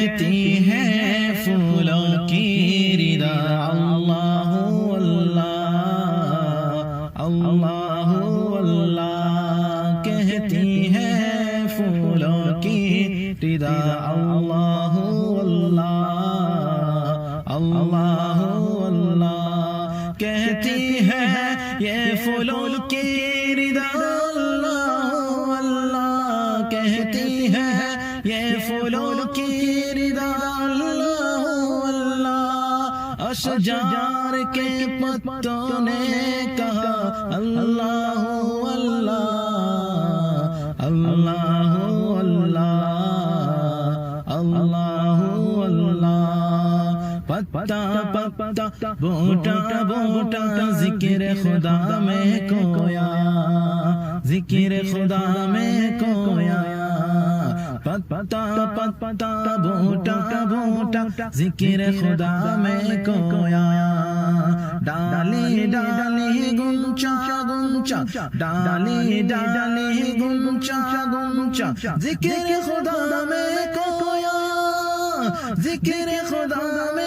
कहती है फूलों की रिदा अल्लाह अल्लाह अल्लाह अल्लाह कहती है फूलों की रिदा अल्लाह अल्लाह अल्लाह अल्लाह कहती है ये फूलों की रिदा अल्लाह अल्लाह कहती है ये फूलों की रिदा अल्लाह अल्लाह अशजार के पत्तों ने कहा अल्लाह अल्लाह अल्लाह अल्लाह अल्लाह अल्लाह पत्ता पत्ता बूटा बूटा जिक्र खुदा में खोया जिक्र खुदा में खोया पत्ता पत्ता बूटा बूटा जिक्र खुदा में खोया डाली डाली गुंचा गुंचा डाली डाली गुंचा गुंचा जिक्र खुदा में खोया जिक्र खुदा में